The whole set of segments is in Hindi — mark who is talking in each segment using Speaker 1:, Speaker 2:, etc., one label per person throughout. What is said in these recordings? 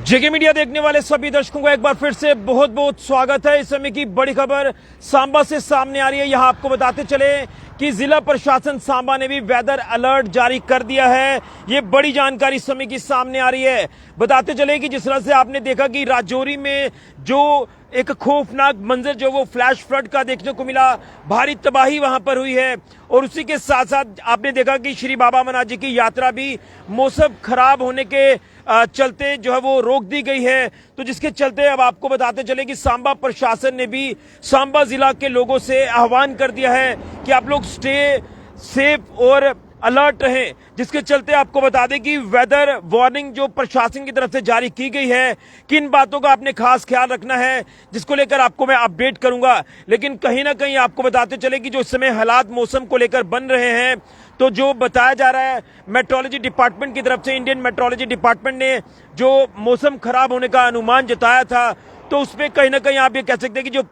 Speaker 1: जेके मीडिया देखने वाले सभी दर्शकों को एक बार फिर से बहुत बहुत स्वागत है। इस समय की बड़ी खबर सांबा से सामने आ रही है। यहां आपको बताते चले कि जिला प्रशासन सांबा ने भी वेदर अलर्ट जारी कर दिया है। ये बड़ी जानकारी इस समय की सामने आ रही है। बताते चले कि जिस तरह से आपने देखा कि राजौरी में जो एक खौफनाक मंजर जो वो फ्लैश फ्लड का देखने को मिला, भारी तबाही वहां पर हुई है। और उसी के साथ साथ आपने देखा कि श्री बाबा मना जी की यात्रा भी मौसम खराब होने के चलते जो है वो रोक दी गई है। तो जिसके चलते अब आपको बताते चले कि सांबा प्रशासन ने भी सांबा जिला के लोगों से आह्वान कर दिया है कि आप लोग स्टे सेफ और अलर्ट रहें। जिसके चलते आपको बता दें कि वेदर वार्निंग जो प्रशासन की तरफ से जारी की गई है, किन बातों का आपने खास ख्याल रखना है, जिसको लेकर आपको मैं अपडेट करूंगा। लेकिन कहीं ना कहीं आपको बताते चले कि जो इस समय हालात मौसम को लेकर बन रहे हैं, तो जो बताया जा रहा है मेट्रोलॉजी डिपार्टमेंट की तरफ से, इंडियन मेट्रोलॉजी डिपार्टमेंट ने जो मौसम खराब होने का अनुमान जताया था, तो उसमें कहीं ना कहीं आप ये कह सकते हैं कि जो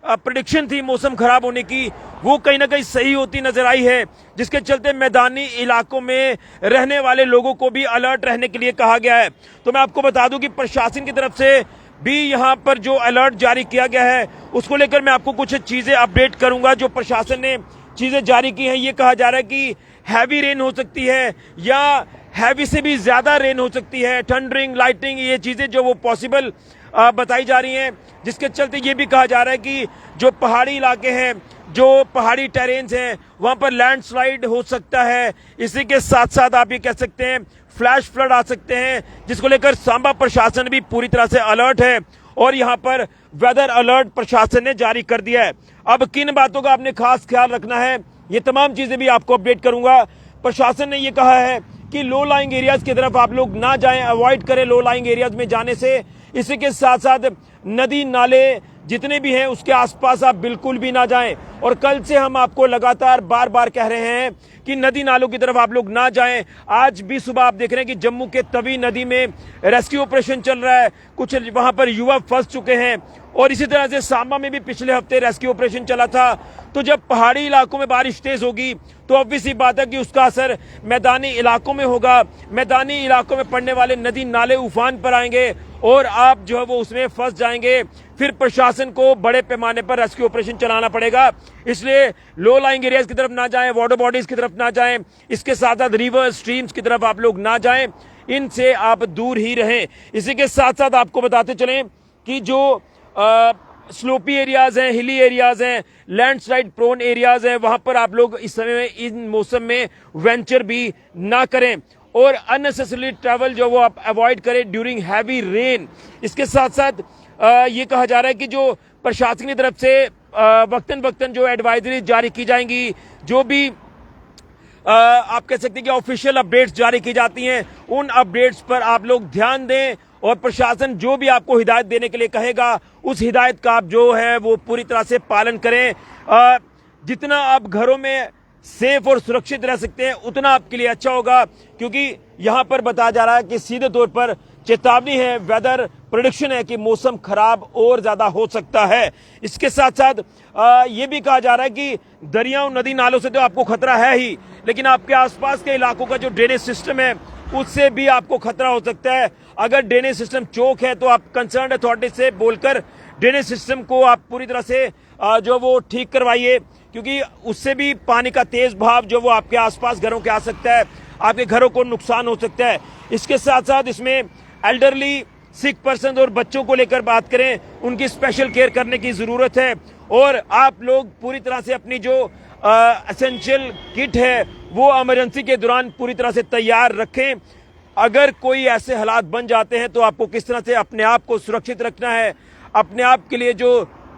Speaker 1: प्रेडिक्शन थी मौसम खराब होने की, वो कहीं ना कहीं सही होती नजर आई है। जिसके चलते मैदानी इलाकों में रहने वाले लोगों को भी अलर्ट रहने के लिए कहा गया है। तो मैं आपको बता दूं कि प्रशासन की तरफ से भी यहां पर जो अलर्ट जारी किया गया है, उसको लेकर मैं आपको कुछ चीजें अपडेट करूंगा। जो प्रशासन ने चीजें जारी की हैं, ये कहा जा रहा है कि हैवी रेन हो सकती है या हैवी से भी ज्यादा रेन हो सकती है, थंडरिंग, लाइटनिंग, ये चीजें जो वो पॉसिबल बताई जा रही हैं। जिसके चलते ये भी कहा जा रहा है कि जो पहाड़ी इलाके हैं, जो पहाड़ी टेरेन्स हैं, वहां पर लैंडस्लाइड हो सकता है। इसी के साथ साथ आप ये कह सकते हैं फ्लैश फ्लड आ सकते हैं, जिसको लेकर सांबा प्रशासन भी पूरी तरह से अलर्ट है और यहां पर वेदर अलर्ट प्रशासन ने जारी कर दिया है। अब किन बातों का आपने खास ख्याल रखना है, ये तमाम चीजें भी आपको अपडेट करूंगा। प्रशासन ने ये कहा है कि लो लाइंग एरियाज की तरफ आप लोग ना जाएं, अवॉइड करें लो लाइंग एरियाज में जाने से। इसी के साथ साथ नदी नाले जितने भी हैं उसके आसपास आप बिल्कुल भी ना जाएं। और कल से हम आपको लगातार बार बार कह रहे हैं कि नदी नालों की तरफ आप लोग ना जाएं। आज भी सुबह आप देख रहे हैं कि जम्मू के तवी नदी में रेस्क्यू ऑपरेशन चल रहा है, कुछ वहां पर युवक फंस चुके हैं। और इसी तरह से सांबा में भी पिछले हफ्ते रेस्क्यू ऑपरेशन चला था। तो जब पहाड़ी इलाकों में बारिश तेज होगी तो ऑब्वियस सी बात है कि उसका असर मैदानी इलाकों में होगा। मैदानी इलाकों में पड़ने वाले नदी नाले उफान पर आएंगे और आप जो है वो उसमें फंस जाएंगे। फिर प्रशासन को बड़े पैमाने पर रेस्क्यू ऑपरेशन चलाना पड़ेगा। इसलिए लो लाइंग एरियाज की तरफ ना जाएं, वाटर बॉडीज की तरफ ना जाएं, इसके साथ साथ रिवर स्ट्रीम्स की तरफ आप लोग ना जाएं, इनसे आप दूर ही रहें। इसी के साथ साथ आपको बताते चलें कि जो स्लोपी एरियाज हैं, हिली एरियाज हैं, लैंडस्लाइड प्रोन एरियाज हैं, वहां पर आप लोग इस समय में इन मौसम में वेंचर भी ना करें और अननेसेसरी ट्रैवल जो वो आप अवॉइड करें ड्यूरिंग हैवी रेन। इसके साथ साथ ये कहा जा रहा है कि जो प्रशासन की तरफ से वक्तन वक्तन जो एडवाइजरी जारी की जाएंगी, जो भी आप कह सकते हैं कि ऑफिशियल अपडेट्स जारी की जाती हैं, उन अपडेट्स पर आप लोग ध्यान दें और प्रशासन जो भी आपको हिदायत देने के लिए कहेगा, उस हिदायत का आप जो है वो पूरी तरह से पालन करें। जितना आप घरों में सेफ और सुरक्षित रह सकते हैं उतना आपके लिए अच्छा होगा, क्योंकि यहां पर बताया जा रहा है कि सीधे तौर पर चेतावनी है, वेदर प्रेडिक्शन है कि मौसम खराब और ज्यादा हो सकता है। इसके साथ साथ ये भी कहा जा रहा है कि दरियाओं, नदी नालों से तो आपको खतरा है ही, लेकिन आपके आसपास के इलाकों का जो ड्रेनेज सिस्टम है उससे भी आपको खतरा हो सकता है। अगर ड्रेनेज सिस्टम चोक है तो आप कंसर्न अथॉरिटी से बोलकर ड्रेनेज सिस्टम को आप पूरी तरह से जो वो ठीक करवाइए, क्योंकि उससे भी पानी का तेज बहाव जो वो आपके आसपास घरों के आ सकता है, आपके घरों को नुकसान हो सकता है। इसके साथ साथ इसमें एल्डरली, सिक पर्सन और बच्चों को लेकर बात करें, उनकी स्पेशल केयर करने की जरूरत है। और आप लोग पूरी तरह से अपनी जो एसेंशियल किट है वो इमरजेंसी के दौरान पूरी तरह से तैयार रखें। अगर कोई ऐसे हालात बन जाते हैं तो आपको किस तरह से अपने आप को सुरक्षित रखना है, अपने आप के लिए जो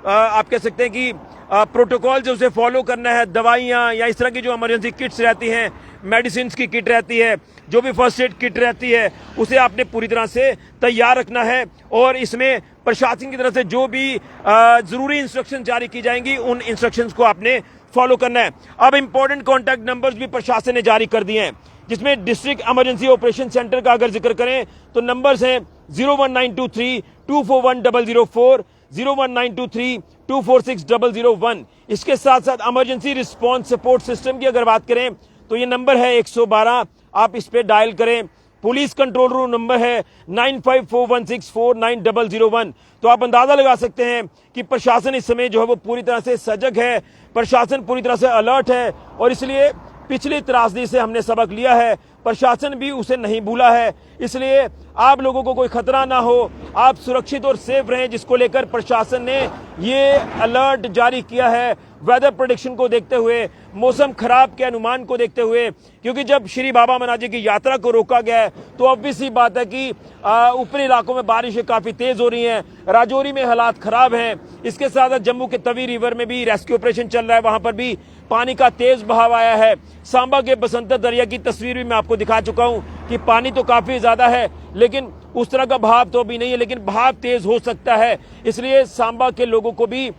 Speaker 1: आप कह सकते हैं कि प्रोटोकॉल जो उसे फॉलो करना है, दवाइयाँ या इस तरह की जो इमरजेंसी किट्स रहती हैं, मेडिसिन की किट रहती है, जो भी फर्स्ट एड किट रहती है, उसे आपने पूरी तरह से तैयार रखना है। और इसमें प्रशासन की तरफ से जो भी जरूरी इंस्ट्रक्शन जारी की जाएंगी, उन इंस्ट्रक्शंस को आपने फॉलो करना है। अब इंपॉर्टेंट कॉन्टैक्ट नंबर्स भी प्रशासन ने जारी कर दिए हैं, जिसमें डिस्ट्रिक्ट इमरजेंसी ऑपरेशन सेंटर का अगर जिक्र करें तो नंबर्स हैं 01923 241 004, 01923 246 001। इसके साथ साथ इमरजेंसी रिस्पांस सपोर्ट सिस्टम की अगर बात करें तो ये नंबर है 112, आप इस पे डायल करें। पुलिस कंट्रोल रूम नंबर है 9541649001। तो आप अंदाजा लगा सकते हैं कि प्रशासन इस समय जो है वो पूरी तरह से सजग है, प्रशासन पूरी तरह से अलर्ट है और इसलिए पिछली त्रासदी से हमने सबक लिया है, प्रशासन भी उसे नहीं भूला है। इसलिए आप लोगों को कोई खतरा ना हो, आप सुरक्षित और सेफ रहें, जिसको लेकर प्रशासन ने ये अलर्ट जारी किया है वेदर प्रेडिक्शन को देखते हुए, मौसम खराब के अनुमान को देखते हुए। क्योंकि जब श्री बाबा मना जी की यात्रा को रोका गया है तो ऑब्वियस ही बात है कि ऊपरी इलाकों में बारिशें काफी तेज हो रही हैं, राजौरी में हालात खराब हैं, इसके साथ जम्मू के तवी रिवर में भी रेस्क्यू ऑपरेशन चल रहा है, वहां पर भी पानी का तेज बहाव आया है। सांबा के बसंतर दरिया की तस्वीर भी मैं आपको दिखा चुका हूं कि पानी तो काफी ज्यादा है लेकिन उस तरह का बहाव तो भी नहीं है, लेकिन बहाव तेज हो सकता है। इसलिए सांबा के लोगों को भी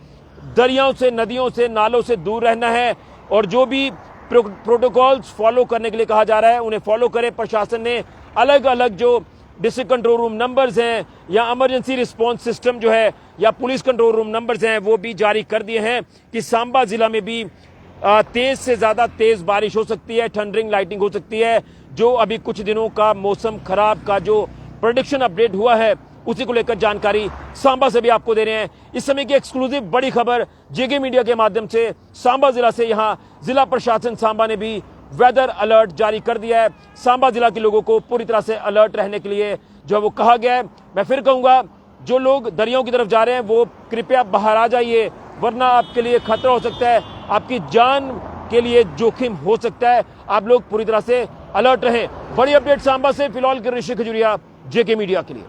Speaker 1: दरियाओं से, नदियों से, नालों से दूर रहना है और जो भी प्रोटोकॉल्स फॉलो करने के लिए कहा जा रहा है उन्हें फॉलो करें। प्रशासन ने अलग अलग जो डिस्ट्रिक्ट कंट्रोल रूम नंबर्स हैं या इमरजेंसी रिस्पांस सिस्टम जो है या पुलिस कंट्रोल रूम नंबर्स हैं वो भी जारी कर दिए हैं कि सांबा जिला में भी तेज से ज्यादा तेज बारिश हो सकती है, थंडरिंग लाइटिंग हो सकती है। जो अभी कुछ दिनों का मौसम खराब का जो प्रेडिक्शन अपडेट हुआ है उसी को लेकर जानकारी सांबा से भी आपको दे रहे हैं। इस समय की एक्सक्लूसिव बड़ी खबर जेके मीडिया के माध्यम से सांबा जिला से। यहां जिला प्रशासन सांबा ने भी वेदर अलर्ट जारी कर दिया है। सांबा जिला के लोगों को पूरी तरह से अलर्ट रहने के लिए जो वो कहा गया है। मैं फिर कहूंगा, जो लोग दरियाओं की तरफ जा रहे हैं वो कृपया बाहर आ जाइए, वरना आपके लिए खतरा हो सकता है, आपकी जान के लिए जोखिम हो सकता है। आप लोग पूरी तरह से अलर्ट रहें। बड़ी अपडेट सांबा से फिलहाल ऋषि खजुरिया, जेके मीडिया के लिए।